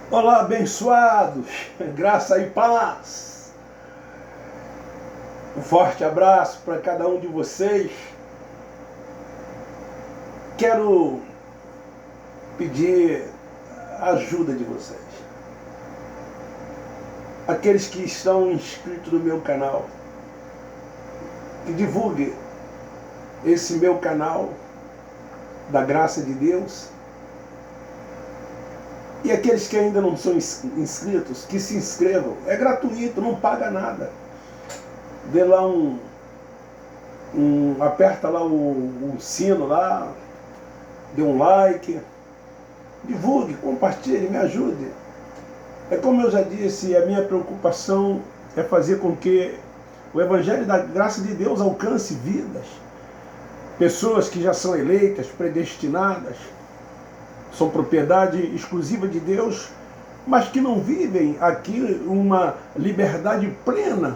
Olá, abençoados, graça e paz. Um forte abraço para cada um de vocês. Quero pedir a ajuda de vocês. Aqueles que estão inscritos no meu canal, que divulguem esse meu canal da graça de Deus. E aqueles que ainda não são inscritos, que se inscrevam. É gratuito, não paga nada. Dê lá aperta lá o sino lá, dê um like, divulgue, compartilhe, me ajude. É como eu já disse, a minha preocupação é fazer com que o Evangelho da graça de Deus alcance vidas. Pessoas que já são eleitas, predestinadas, são propriedade exclusiva de Deus, mas que não vivem aqui uma liberdade plena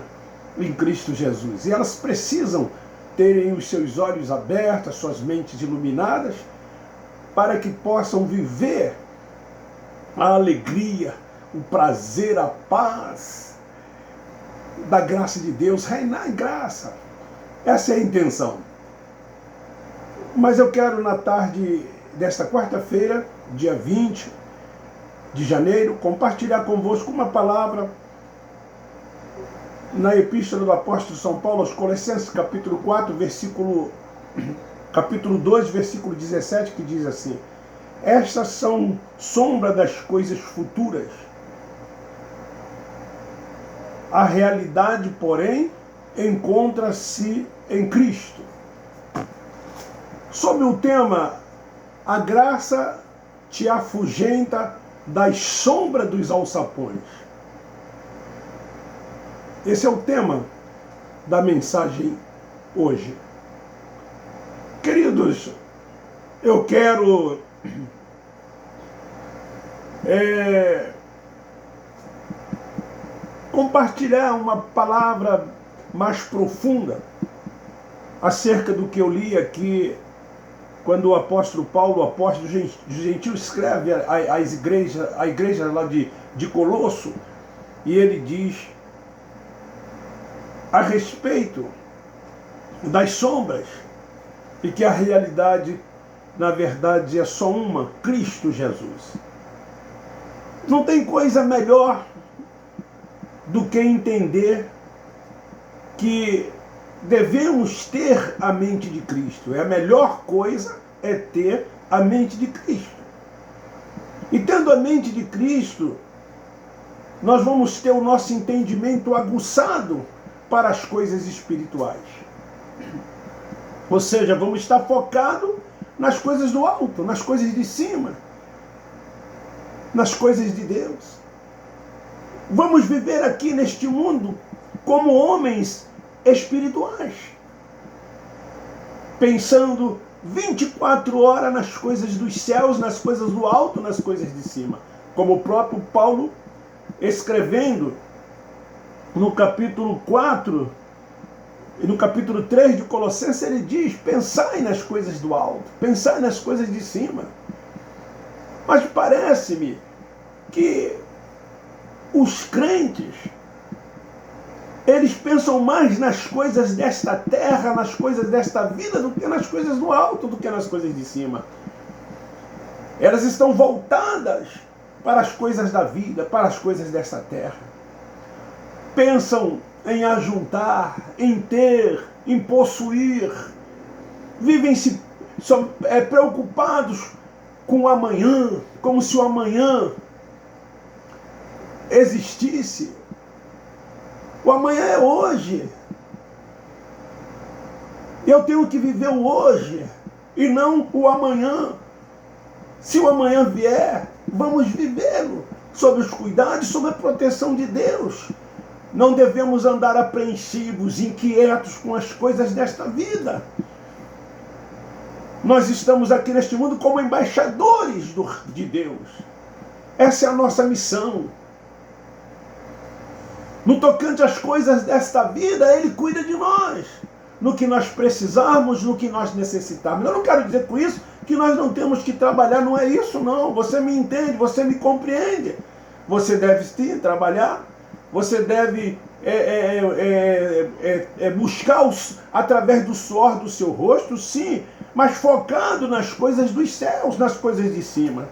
em Cristo Jesus. E elas precisam terem os seus olhos abertos, as suas mentes iluminadas, para que possam viver a alegria, o prazer, a paz da graça de Deus, reinar em graça. Essa é a intenção. Mas eu quero, na tarde desta quarta-feira, dia 20 de janeiro, compartilhar convosco uma palavra na Epístola do Apóstolo São Paulo aos Colossenses, capítulo 4, capítulo 2, versículo 17, que diz assim: estas são sombra das coisas futuras. A realidade, porém, encontra-se em Cristo. Sobre o tema, a graça te afugenta das sombras dos alçapões. Esse é o tema da mensagem hoje. Queridos, eu quero compartilhar uma palavra mais profunda acerca do que eu li aqui quando o apóstolo Paulo, o apóstolo gentil, escreve à igreja lá de Colosso, e ele diz a respeito das sombras, e que a realidade, na verdade, é só uma: Cristo Jesus. Não tem coisa melhor do que entender que devemos ter a mente de Cristo. A melhor coisa é ter a mente de Cristo. E tendo a mente de Cristo, nós vamos ter o nosso entendimento aguçado para as coisas espirituais. Ou seja, vamos estar focados nas coisas do alto, nas coisas de cima, nas coisas de Deus. Vamos viver aqui neste mundo como homens espirituais, pensando 24 horas nas coisas dos céus, nas coisas do alto, nas coisas de cima. Como o próprio Paulo, escrevendo no capítulo 4 e no capítulo 3 de Colossenses, ele diz: pensai nas coisas do alto, pensai nas coisas de cima. Mas parece-me que os crentes, eles pensam mais nas coisas desta terra, nas coisas desta vida, do que nas coisas do alto, do que nas coisas de cima. Elas estão voltadas para as coisas da vida, para as coisas desta terra. Pensam em ajuntar, em ter, em possuir. Vivem-se preocupados com o amanhã, como se o amanhã existisse. O amanhã é hoje. Eu tenho que viver o hoje e não o amanhã. Se o amanhã vier, vamos vivê-lo sob os cuidados, sob a proteção de Deus. Não devemos andar apreensivos, inquietos com as coisas desta vida. Nós estamos aqui neste mundo como embaixadores de Deus. Essa é a nossa missão. No tocante às coisas desta vida, Ele cuida de nós. No que nós precisarmos, no que nós necessitarmos. Eu não quero dizer com isso que nós não temos que trabalhar, não é isso não. Você me entende, você me compreende. Você deve sim trabalhar, você deve buscar através do suor do seu rosto, sim, mas focado nas coisas dos céus, nas coisas de cima.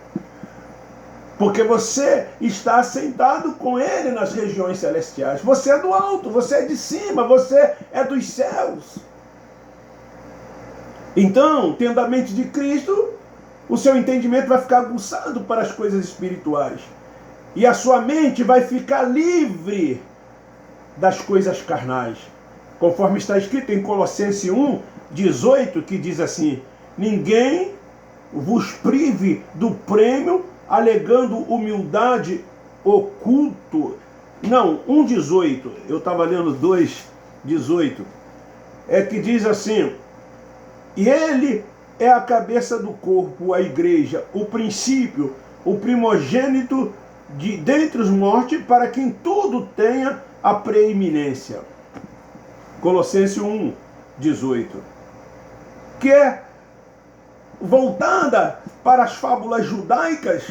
Porque você está assentado com Ele nas regiões celestiais. Você é do alto, você é de cima, você é dos céus. Então, tendo a mente de Cristo, o seu entendimento vai ficar aguçado para as coisas espirituais. E a sua mente vai ficar livre das coisas carnais. Conforme está escrito em Colossenses 1:18, que diz assim: ninguém vos prive do prêmio, alegando humildade oculto. Não, 1:18. Eu estava lendo 2:18. É que diz assim: e ele é a cabeça do corpo, a igreja, o princípio, o primogênito dentre os mortos, para quem tudo tenha a preeminência. Colossenses 1:18. Que é voltada para as fábulas judaicas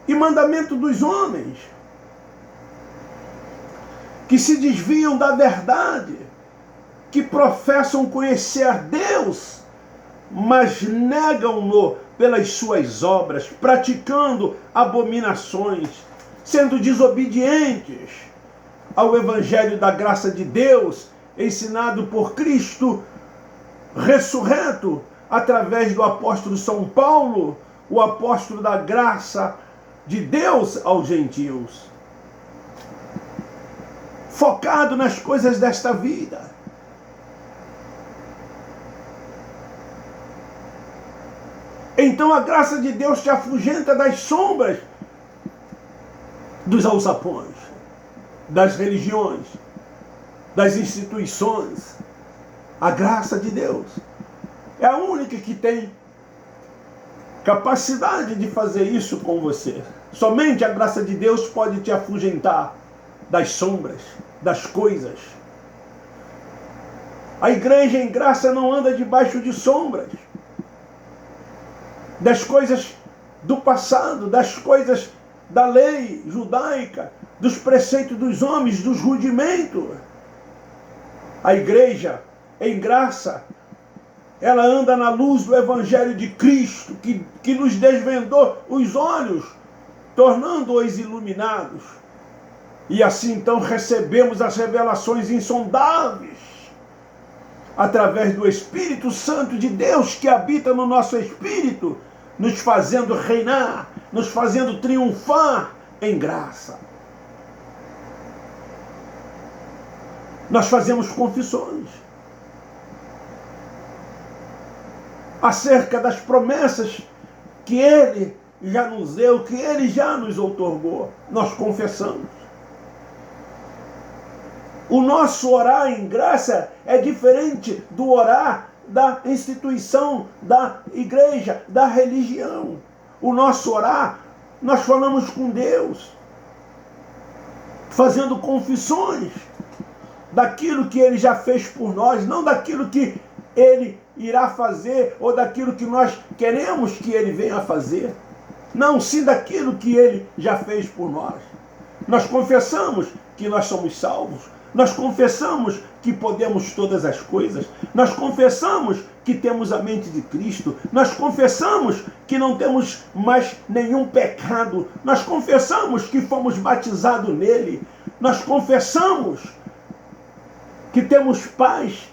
e mandamento dos homens, que se desviam da verdade, que professam conhecer a Deus, mas negam-no pelas suas obras, praticando abominações, sendo desobedientes ao Evangelho da graça de Deus, ensinado por Cristo ressurreto, através do apóstolo São Paulo, o apóstolo da graça de Deus aos gentios. Focado nas coisas desta vida. Então a graça de Deus te afugenta das sombras dos alçapões, das religiões, das instituições. A graça de Deus é a única que tem capacidade de fazer isso com você. Somente a graça de Deus pode te afugentar das sombras, das coisas. A igreja em graça não anda debaixo de sombras, das coisas do passado, das coisas da lei judaica, dos preceitos dos homens, dos rudimentos. A igreja em graça, ela anda na luz do Evangelho de Cristo, que nos desvendou os olhos, tornando-os iluminados. E assim então recebemos as revelações insondáveis, através do Espírito Santo de Deus que habita no nosso espírito, nos fazendo reinar, nos fazendo triunfar em graça. Nós fazemos confissões acerca das promessas que Ele já nos deu, que Ele já nos outorgou. Nós confessamos. O nosso orar em graça é diferente do orar da instituição, da igreja, da religião. O nosso orar, nós falamos com Deus, fazendo confissões daquilo que Ele já fez por nós, não daquilo que Ele irá fazer ou daquilo que nós queremos que Ele venha a fazer. Não, sim daquilo que Ele já fez por nós. Nós confessamos que nós somos salvos. Nós confessamos que podemos todas as coisas. Nós confessamos que temos a mente de Cristo. Nós confessamos que não temos mais nenhum pecado. Nós confessamos que fomos batizados nele. Nós confessamos que temos paz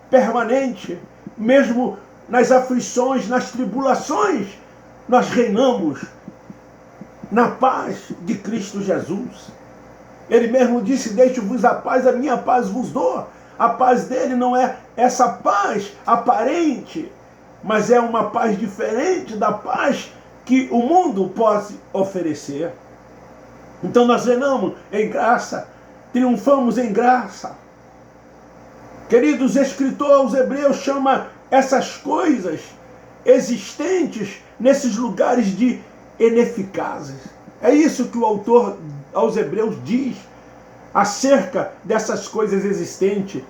permanente, mesmo nas aflições, nas tribulações. Nós reinamos na paz de Cristo Jesus. Ele mesmo disse: deixo-vos a paz, a minha paz vos dou. A paz dele não é essa paz aparente, mas é uma paz diferente da paz que o mundo pode oferecer. Então nós reinamos em graça, triunfamos em graça. Queridos, o escritor aos Hebreus chama essas coisas existentes nesses lugares de ineficazes. É isso que o autor aos Hebreus diz acerca dessas coisas existentes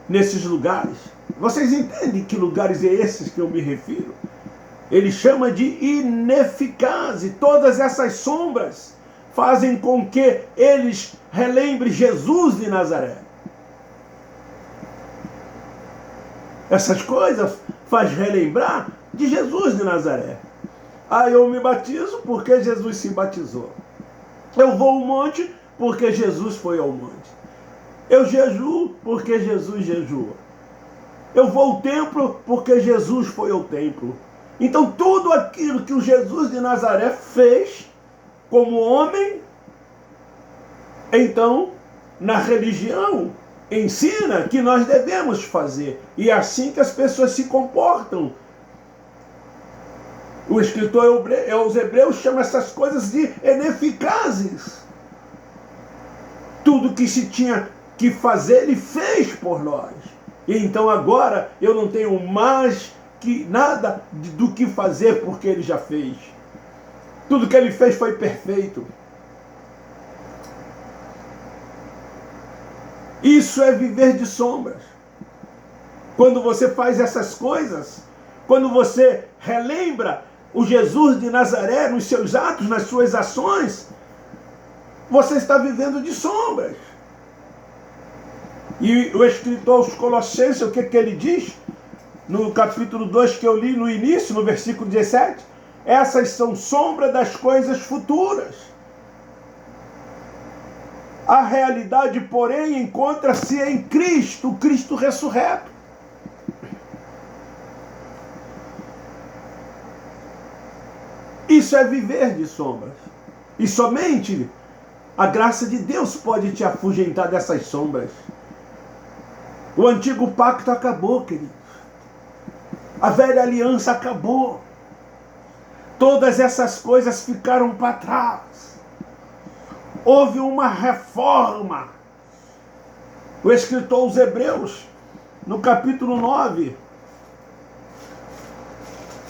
nesses lugares. Vocês entendem que lugares é esses que eu me refiro? Ele chama de ineficazes todas essas sombras fazem com que eles relembrem Jesus de Nazaré. Essas coisas faz relembrar de Jesus de Nazaré. Ah, eu me batizo porque Jesus se batizou. Eu vou ao monte porque Jesus foi ao monte. Eu jejuo porque Jesus jejuou. Eu vou ao templo porque Jesus foi ao templo. Então tudo aquilo que o Jesus de Nazaré fez como homem, então na religião ensina que nós devemos fazer. E é assim que as pessoas se comportam. O escritor aos Hebreus chama essas coisas de ineficazes. Tudo que se tinha que fazer, ele fez por nós. E então agora eu não tenho mais que nada do que fazer porque ele já fez. Tudo que ele fez foi perfeito. Isso é viver de sombras. Quando você faz essas coisas, quando você relembra o Jesus de Nazaré nos seus atos, nas suas ações, você está vivendo de sombras. E o escritor aos Colossenses, o que ele diz? No capítulo 2 que eu li no início, no versículo 17, essas são sombras das coisas futuras. A realidade, porém, encontra-se em Cristo, o Cristo ressurreto. Isso é viver de sombras. E somente a graça de Deus pode te afugentar dessas sombras. O antigo pacto acabou, queridos. A velha aliança acabou. Todas essas coisas ficaram para trás. Houve uma reforma. O escritor aos Hebreus, no capítulo 9,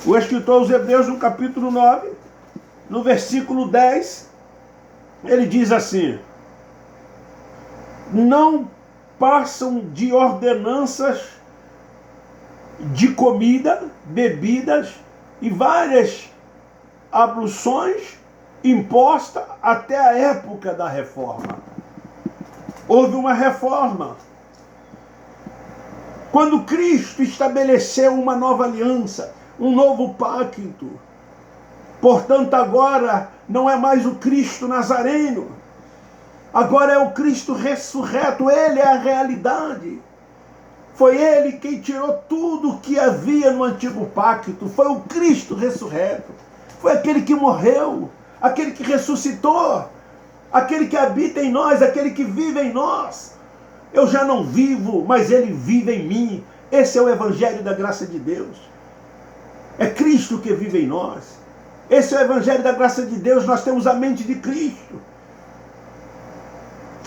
o escritor aos Hebreus, no capítulo 9, no versículo 10, ele diz assim: não passam de ordenanças de comida, bebidas e várias abluções imposta até a época da reforma. Houve uma reforma. Quando Cristo estabeleceu uma nova aliança, um novo pacto, portanto agora não é mais o Cristo nazareno, agora é o Cristo ressurreto, ele é a realidade. Foi ele quem tirou tudo que havia no antigo pacto, foi o Cristo ressurreto, foi aquele que morreu, aquele que ressuscitou, aquele que habita em nós, aquele que vive em nós. Eu já não vivo, mas ele vive em mim. Esse é o evangelho da graça de Deus. É Cristo que vive em nós. Esse é o evangelho da graça de Deus. Nós temos a mente de Cristo.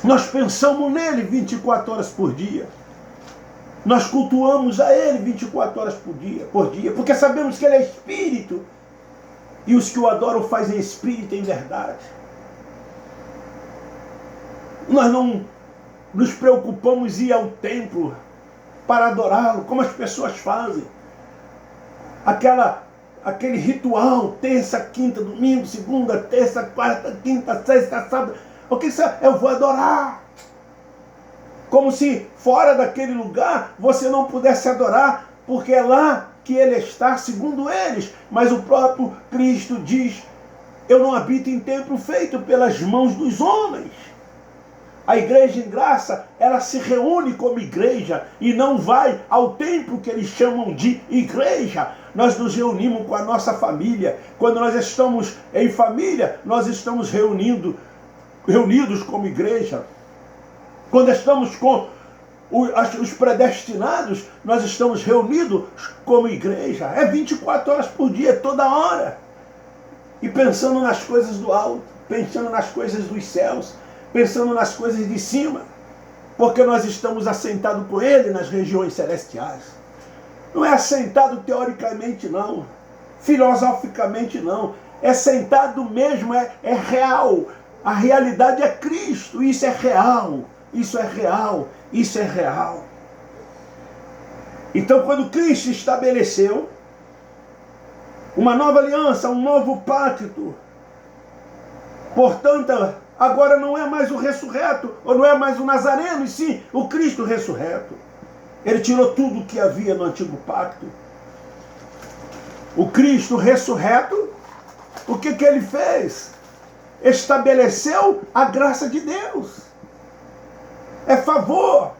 Nós pensamos nele 24 horas por dia. Nós cultuamos a ele 24 horas por dia, porque sabemos que ele é Espírito. E os que o adoram fazem espírito em verdade. Nós não nos preocupamos em ir ao templo para adorá-lo, como as pessoas fazem. Aquele ritual, terça, quinta, domingo, segunda, terça, quarta, quinta, sexta, sábado. O que eu vou adorar? Como se fora daquele lugar você não pudesse adorar, porque é lá que ele está, segundo eles. Mas o próprio Cristo diz: eu não habito em templo feito pelas mãos dos homens. A igreja em graça, ela se reúne como igreja e não vai ao templo que eles chamam de igreja. Nós nos reunimos com a nossa família. Quando nós estamos em família, nós estamos reunidos como igreja. Quando estamos com os predestinados, nós estamos reunidos como igreja. É 24 horas por dia, toda hora. E pensando nas coisas do alto, pensando nas coisas dos céus, pensando nas coisas de cima. Porque nós estamos assentados com ele nas regiões celestiais. Não é assentado teoricamente, não. Filosoficamente, não. É sentado mesmo, é real. A realidade é Cristo. Isso é real. Isso é real. Isso é real. Então, quando Cristo estabeleceu uma nova aliança, um novo pacto, Portanto, agora não é mais o ressurreto, ou não é mais o Nazareno, e sim o Cristo ressurreto. Ele tirou tudo o que havia no antigo pacto. O Cristo ressurreto, o que ele fez? Estabeleceu a graça de Deus. É favor.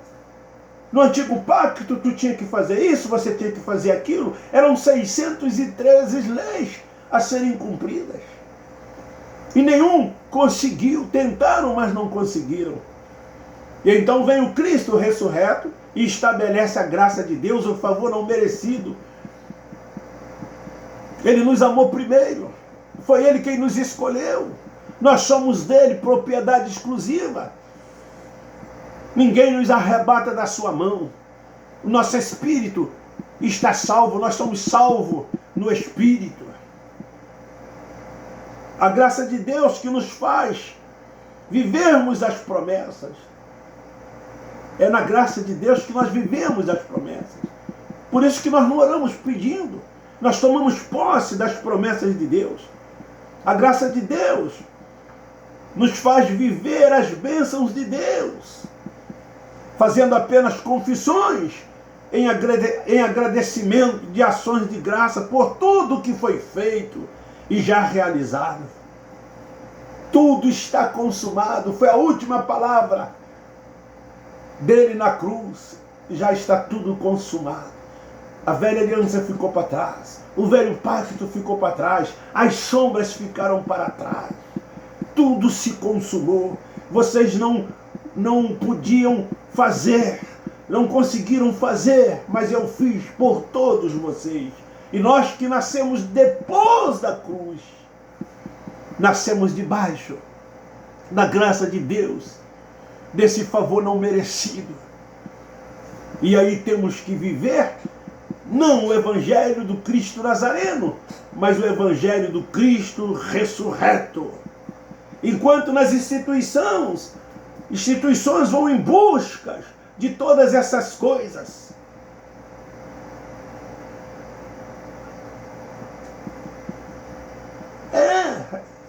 No antigo pacto, tu tinha que fazer isso, você tinha que fazer aquilo. Eram 613 leis a serem cumpridas. E nenhum conseguiu, tentaram, mas não conseguiram. E então vem o Cristo ressurreto e estabelece a graça de Deus, o favor não merecido. Ele nos amou primeiro. Foi Ele quem nos escolheu. Nós somos dele, propriedade exclusiva. Ninguém nos arrebata da sua mão. O nosso espírito está salvo, nós somos salvos no espírito. A graça de Deus que nos faz vivermos as promessas. É na graça de Deus que nós vivemos as promessas. Por isso que nós não oramos pedindo. Nós tomamos posse das promessas de Deus. A graça de Deus nos faz viver as bênçãos de Deus, fazendo apenas confissões em agradecimento de ações de graça por tudo que foi feito e já realizado. Tudo está consumado. Foi a última palavra dele na cruz. Já está tudo consumado. A velha aliança ficou para trás. O velho pacto ficou para trás. As sombras ficaram para trás. Tudo se consumou. Vocês não podiam fazer, não conseguiram fazer, mas eu fiz por todos vocês. E nós que nascemos depois da cruz, nascemos debaixo da graça de Deus, desse favor não merecido. E aí temos que viver não o evangelho do Cristo Nazareno, mas o evangelho do Cristo ressurreto. Enquanto nas instituições vão em busca de todas essas coisas.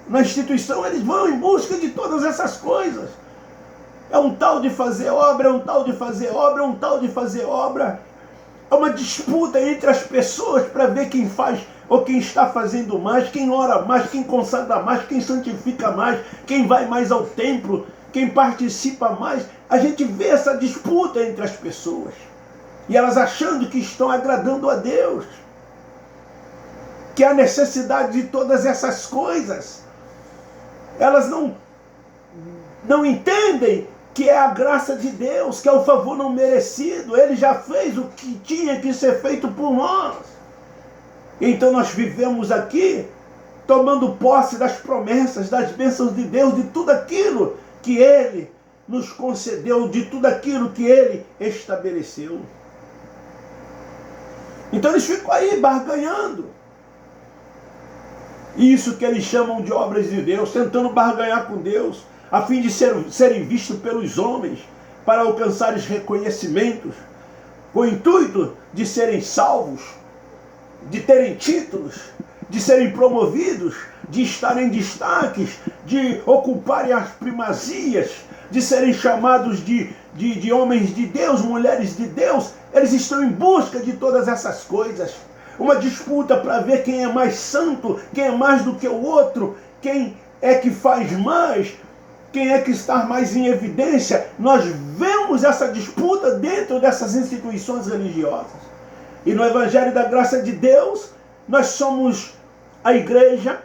Na instituição eles vão em busca de todas essas coisas. É um tal de fazer obra, é um tal de fazer obra, é um tal de fazer obra. É uma disputa entre as pessoas para ver quem faz ou quem está fazendo mais, quem ora mais, quem consagra mais, quem santifica mais, quem vai mais ao templo, quem participa mais. A gente vê essa disputa entre as pessoas. E elas achando que estão agradando a Deus. Que há necessidade de todas essas coisas. Elas não entendem que é a graça de Deus, que é o favor não merecido. Ele já fez o que tinha que ser feito por nós. Então nós vivemos aqui tomando posse das promessas, das bênçãos de Deus, de tudo aquilo que Ele nos concedeu, de tudo aquilo que Ele estabeleceu. Então eles ficam aí barganhando. Isso que eles chamam de obras de Deus, tentando barganhar com Deus, a fim de serem vistos pelos homens, para alcançarem reconhecimentos, com o intuito de serem salvos, de terem títulos, de serem promovidos, de estarem em destaques, de ocuparem as primazias, de serem chamados de homens de Deus, mulheres de Deus. Eles estão em busca de todas essas coisas. Uma disputa para ver quem é mais santo, quem é mais do que o outro, quem é que faz mais, quem é que está mais em evidência. Nós vemos essa disputa dentro dessas instituições religiosas. E no Evangelho da Graça de Deus, nós somos a igreja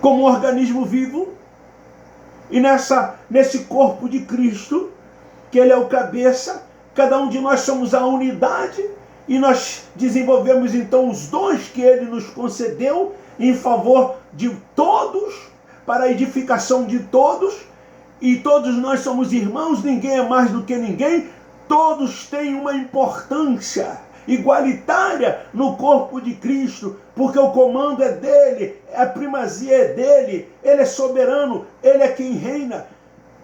como um organismo vivo. E nesse corpo de Cristo, que Ele é o cabeça, cada um de nós somos a unidade. E nós desenvolvemos então os dons que Ele nos concedeu em favor de todos, para a edificação de todos. E todos nós somos irmãos, ninguém é mais do que ninguém. Todos têm uma importância igualitária no corpo de Cristo, porque o comando é dele, a primazia é dele, ele é soberano, ele é quem reina.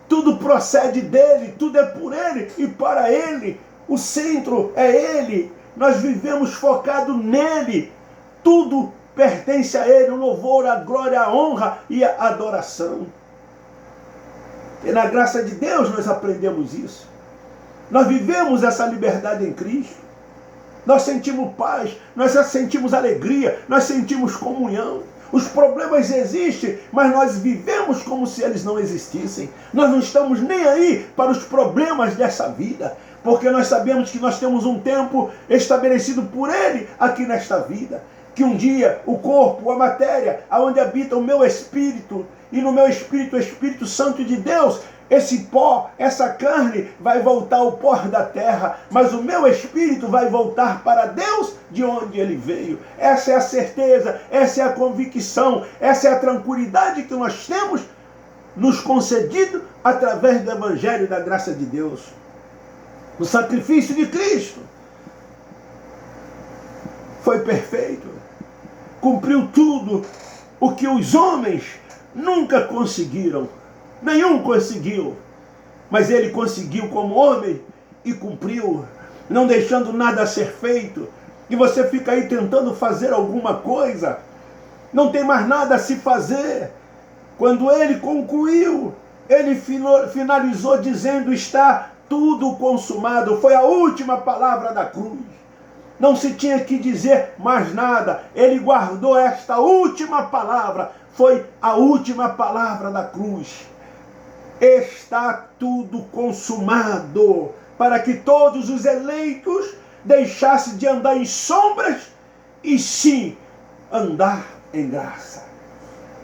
Tudo procede dele, tudo é por ele e para ele. O centro é ele. Nós vivemos focado nele. Tudo pertence a Ele o louvor, a glória, a honra e a adoração. E na graça de Deus nós aprendemos isso. Nós vivemos essa liberdade em Cristo. Nós sentimos paz, nós sentimos alegria, nós sentimos comunhão. Os problemas existem, mas nós vivemos como se eles não existissem. Nós não estamos nem aí para os problemas dessa vida, porque nós sabemos que nós temos um tempo estabelecido por Ele aqui nesta vida. Que um dia o corpo, a matéria, aonde habita o meu espírito, e no meu espírito o Espírito Santo de Deus, esse pó, essa carne vai voltar ao pó da terra, mas o meu espírito vai voltar para Deus de onde ele veio. Essa é a certeza, essa é a convicção, essa é a tranquilidade que nós temos nos concedido através do Evangelho da graça de Deus. O sacrifício de Cristo foi perfeito, cumpriu tudo o que os homens nunca conseguiram. Nenhum conseguiu, mas ele conseguiu como homem e cumpriu, não deixando nada a ser feito. E você fica aí tentando fazer alguma coisa, não tem mais nada a se fazer. Quando ele concluiu, ele finalizou dizendo: está tudo consumado. Foi a última palavra da cruz. Não se tinha que dizer mais nada. Ele guardou esta última palavra. Foi a última palavra da cruz. Está tudo consumado, para que todos os eleitos deixassem de andar em sombras e sim andar em graça.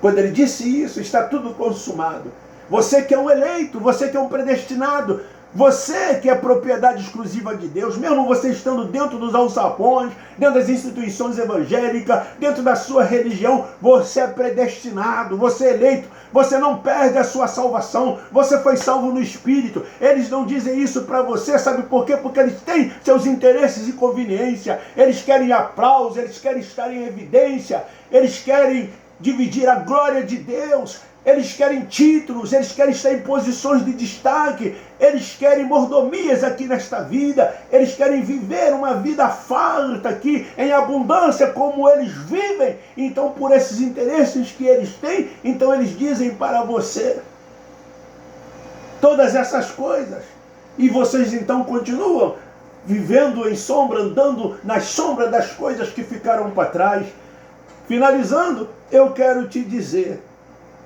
Quando ele disse isso, está tudo consumado. Você que é um eleito, você que é um predestinado, você que é propriedade exclusiva de Deus, mesmo você estando dentro dos alçapões, dentro das instituições evangélicas, dentro da sua religião, você é predestinado, você é eleito, você não perde a sua salvação, você foi salvo no Espírito. Eles não dizem isso para você, sabe por quê? Porque eles têm seus interesses e conveniência, eles querem aplauso, eles querem estar em evidência, eles querem dividir a glória de Deus. Eles querem títulos, eles querem estar em posições de destaque, eles querem mordomias aqui nesta vida, eles querem viver uma vida farta aqui, em abundância, como eles vivem. Então, por esses interesses que eles têm, então eles dizem para você todas essas coisas. E vocês então continuam vivendo em sombra, andando nas sombras das coisas que ficaram para trás. Finalizando, eu quero te dizer,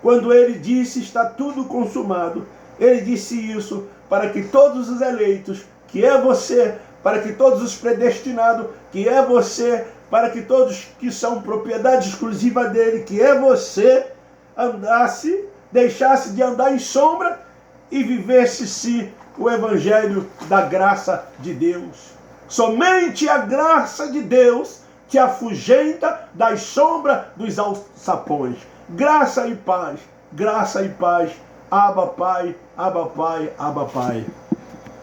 quando ele disse está tudo consumado, ele disse isso para que todos os eleitos, que é você, para que todos os predestinados, que é você, para que todos que são propriedade exclusiva dele, que é você, andasse, deixasse de andar em sombra e vivesse-se o Evangelho da graça de Deus. Somente a graça de Deus te afugenta das sombras dos alçapões. Graça e paz, Abba Pai, Abba Pai, Abba Pai.